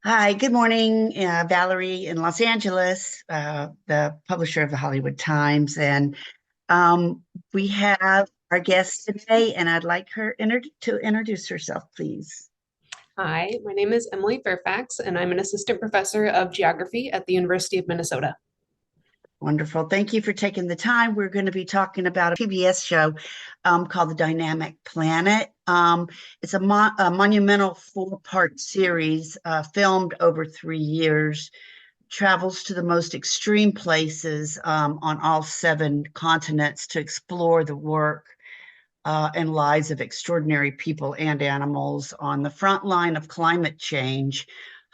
Hi, good morning. Valerie in Los Angeles, the publisher of the Hollywood Times. And we have our guest today, and I'd like her to introduce herself, please. Hi, my name is Emily Fairfax, and I'm an assistant professor of geography at the University of Minnesota. Wonderful. Thank you for taking the time. We're going to be talking about a PBS show called The Dynamic Planet. It's a monumental four-part series filmed over 3 years, travels to the most extreme places on all seven continents to explore the work and lives of extraordinary people and animals on the front line of climate change,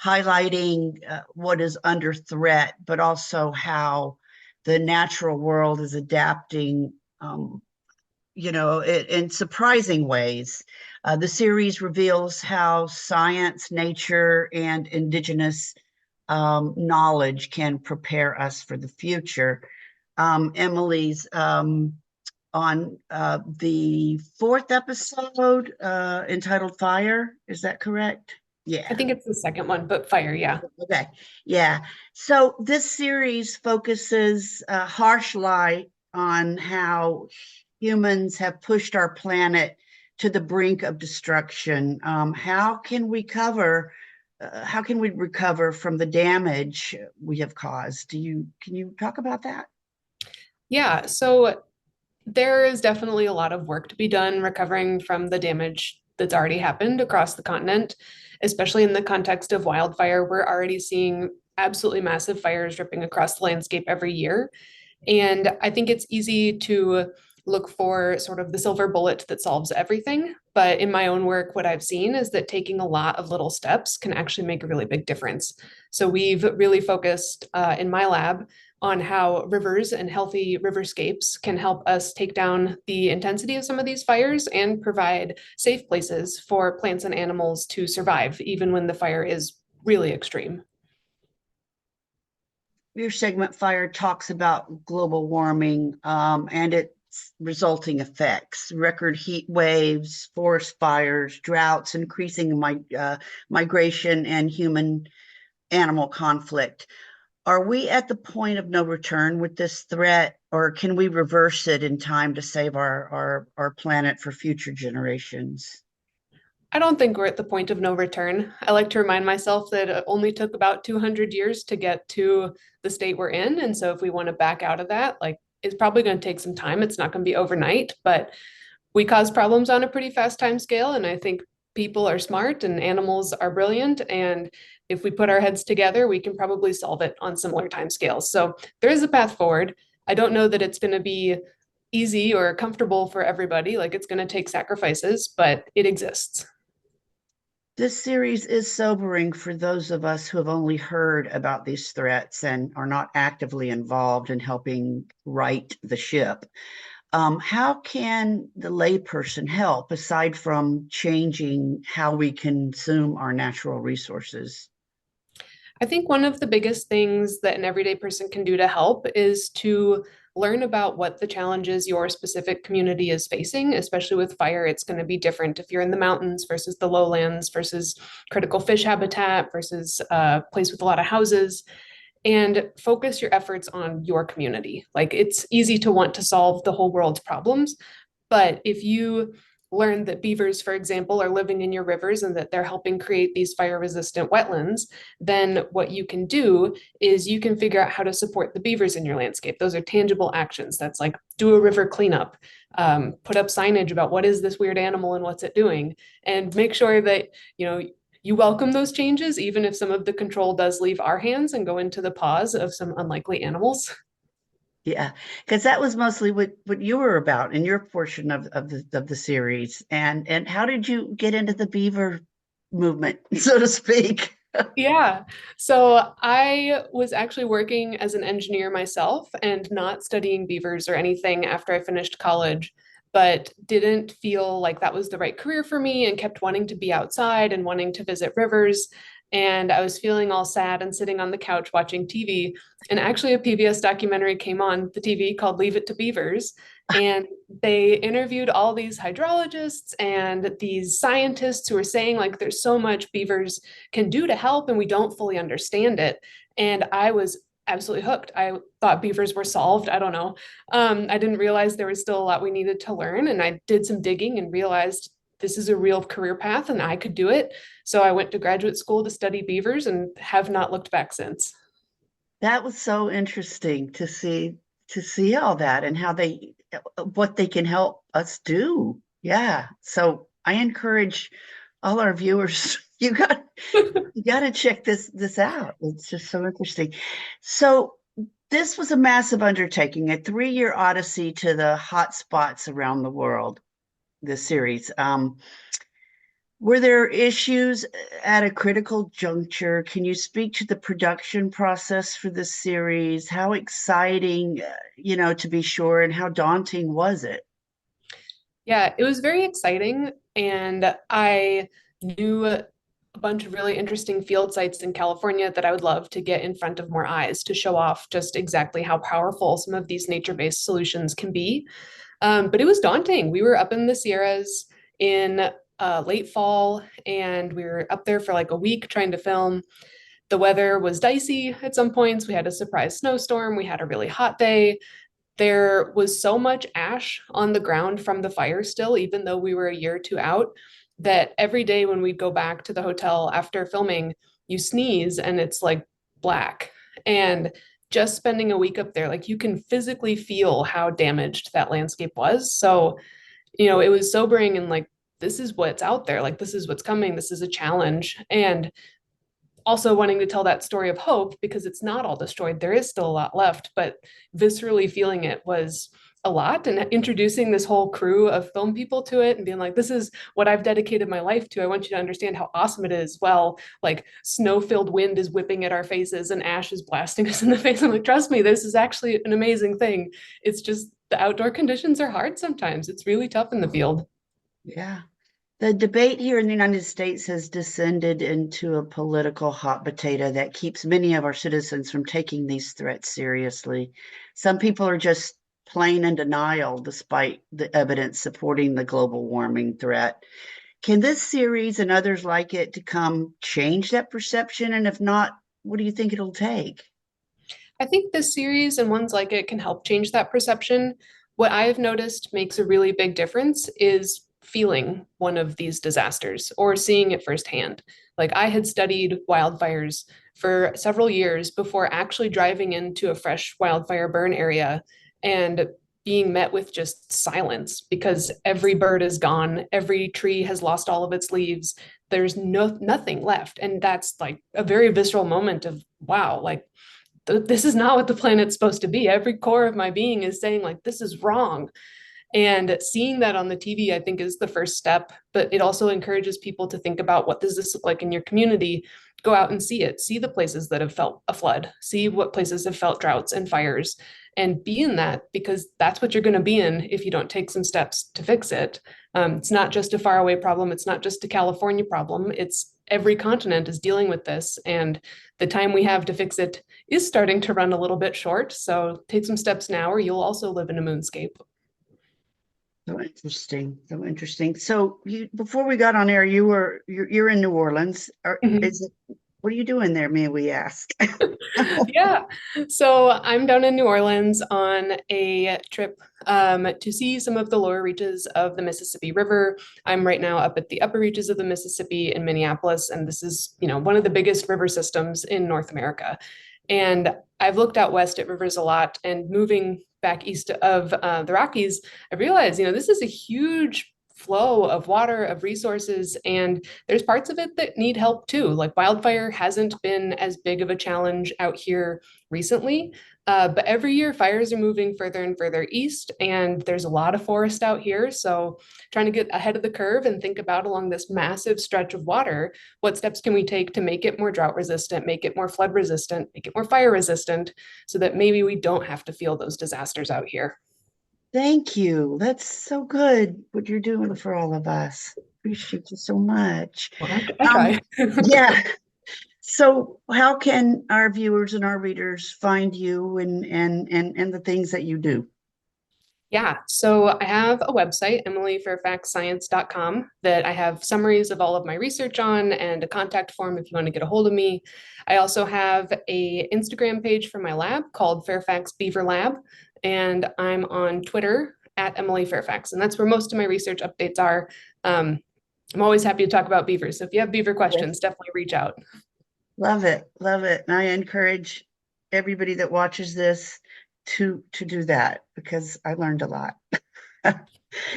highlighting what is under threat, but also how the natural world is adapting, in surprising ways. The series reveals how science, nature, and indigenous knowledge can prepare us for the future. Emily's on the fourth episode entitled Fire. Is that correct? I Yeah. think it's the second one, but fire, yeah. Okay. Yeah. So this series focuses harsh light on how humans have pushed our planet to the brink of destruction. How can we recover from the damage we have caused? Can you talk about that? Yeah, so there is definitely a lot of work to be done recovering from the damage that's already happened across the continent, especially in the context of wildfire. We're already seeing absolutely massive fires ripping across the landscape every year. And I think it's easy to look for sort of the silver bullet that solves everything. But in my own work, what I've seen is that taking a lot of little steps can actually make a really big difference. So we've really focused in my lab on how rivers and healthy riverscapes can help us take down the intensity of some of these fires and provide safe places for plants and animals to survive, even when the fire is really extreme. Your segment Fire talks about global warming and its resulting effects, record heat waves, forest fires, droughts, increasing migration, and human animal conflict. Are we at the point of no return with this threat, or can we reverse it in time to save our planet for future generations? I don't think we're at the point of no return. I like to remind myself that it only took about 200 years to get to the state we're in. And so if we want to back out of that, like it's probably going to take some time. It's not going to be overnight, but we cause problems on a pretty fast time scale. And I think people are smart and animals are brilliant. And if we put our heads together, we can probably solve it on similar time scales. So there is a path forward. I don't know that it's going to be easy or comfortable for everybody. Like it's going to take sacrifices, but it exists. This series is sobering for those of us who have only heard about these threats and are not actively involved in helping right the ship. How can the layperson help aside from changing how we consume our natural resources? I think one of the biggest things that an everyday person can do to help is to learn about what the challenges your specific community is facing, especially with fire. It's going to be different if you're in the mountains versus the lowlands versus critical fish habitat versus a place with a lot of houses, and focus your efforts on your community. Like it's easy to want to solve the whole world's problems, but if you learn that beavers, for example, are living in your rivers and that they're helping create these fire resistant wetlands, then what you can do is you can figure out how to support the beavers in your landscape. Those are tangible actions. That's like do a river cleanup, put up signage about what is this weird animal and what's it doing, and make sure that, you welcome those changes, even if some of the control does leave our hands and go into the paws of some unlikely animals. Yeah, because that was mostly what you were about in your portion of the series. And how did you get into the beaver movement, so to speak? Yeah. So I was actually working as an engineer myself and not studying beavers or anything after I finished college, but didn't feel like that was the right career for me and kept wanting to be outside and wanting to visit rivers. And I was feeling all sad and sitting on the couch watching TV. And actually, a PBS documentary came on the TV called Leave It to Beavers. And they interviewed all these hydrologists and these scientists who were saying, like, there's so much beavers can do to help, and we don't fully understand it. And I was absolutely hooked. I thought beavers were solved. I don't know. I didn't realize there was still a lot we needed to learn. And I did some digging and realized this is a real career path and I could do it. So I went to graduate school to study beavers and have not looked back since. That was so interesting to see all that and how they what they can help us do. Yeah. So I encourage all our viewers, you got to check this out. It's just so interesting. So this was a massive undertaking, a 3-year odyssey to the hot spots around the world, this series. Were there issues at a critical juncture? Can you speak to the production process for this series? How exciting, to be sure, and how daunting was it? Yeah, it was very exciting. And I knew a bunch of really interesting field sites in California that I would love to get in front of more eyes to show off just exactly how powerful some of these nature-based solutions can be. But it was daunting. We were up in the Sierras in late fall, and we were up there for like a week trying to film. The weather was dicey at some points. We had a surprise snowstorm. We had a really hot day. There was so much ash on the ground from the fire still, even though we were a year or two out, that every day when we'd go back to the hotel after filming, you sneeze and it's like black. And just spending a week up there, like you can physically feel how damaged that landscape was. So, it was sobering and like, this is what's out there. Like, this is what's coming. This is a challenge. And also wanting to tell that story of hope because it's not all destroyed. There is still a lot left, but viscerally feeling it was a lot. And introducing this whole crew of film people to it and being like, this is what I've dedicated my life to. I want you to understand how awesome it is. Well, like snow filled wind is whipping at our faces and ash is blasting us in the face. I'm like, trust me, this is actually an amazing thing. It's just the outdoor conditions are hard sometimes. It's really tough in the field. Yeah. The debate here in the United States has descended into a political hot potato that keeps many of our citizens from taking these threats seriously. Some people are just plain in denial despite the evidence supporting the global warming threat. Can this series and others like it to come change that perception? And if not, what do you think it'll take? I think this series and ones like it can help change that perception. What I have noticed makes a really big difference is feeling one of these disasters or seeing it firsthand. Like I had studied wildfires for several years before actually driving into a fresh wildfire burn area and being met with just silence because every bird is gone, every tree has lost all of its leaves. There's nothing left. And that's like a very visceral moment of wow, like this is not what the planet's supposed to be. Every core of my being is saying like this is wrong. And seeing that on the TV, I think, is the first step. But it also encourages people to think about what does this look like in your community? Go out and see it. See the places that have felt a flood. See what places have felt droughts and fires, and be in that because that's what you're going to be in if you don't take some steps to fix it. It's not just a faraway problem. It's not just a California problem. It's every continent is dealing with this, and the time we have to fix it is starting to run a little bit short. So take some steps now, or you'll also live in a moonscape. So interesting. So interesting. So you before we got on air, you're in New Orleans. Mhm. Is it what are you doing there, may we ask? Yeah. So I'm down in New Orleans on a trip to see some of the lower reaches of the Mississippi River. I'm right now up at the upper reaches of the Mississippi in Minneapolis, and this is, one of the biggest river systems in North America. And I've looked out west at rivers a lot, and moving back east of the Rockies, I realized, this is a huge flow of water, of resources, and there's parts of it that need help too. Like wildfire hasn't been as big of a challenge out here recently, but every year fires are moving further and further east, and there's a lot of forest out here. So trying to get ahead of the curve and think about along this massive stretch of water, what steps can we take to make it more drought resistant, make it more flood resistant, make it more fire resistant, so that maybe we don't have to feel those disasters out here. Thank you. That's so good what you're doing for all of us. Appreciate you so much. Well, I Um, try. yeah. So how can our viewers and our readers find you and the things that you do? Yeah, so I have a website, emilyfairfaxscience.com, that I have summaries of all of my research on and a contact form if you want to get a hold of me. I also have a Instagram page for my lab called Fairfax Beaver Lab, and I'm on Twitter at Emily Fairfax, and that's where most of my research updates are. Um, I'm always happy to talk about beavers, so if you have beaver Yes. questions, definitely reach out. Love it, love it. And I encourage everybody that watches this to do that because I learned a lot.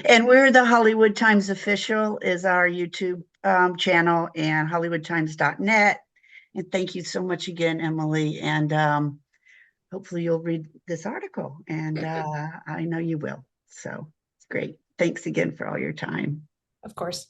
And we're the Hollywood Times official is our YouTube channel and hollywoodtimes.net. And thank you so much again, Emily. And hopefully you'll read this article. And I know you will. So it's great. Thanks again for all your time. Of course.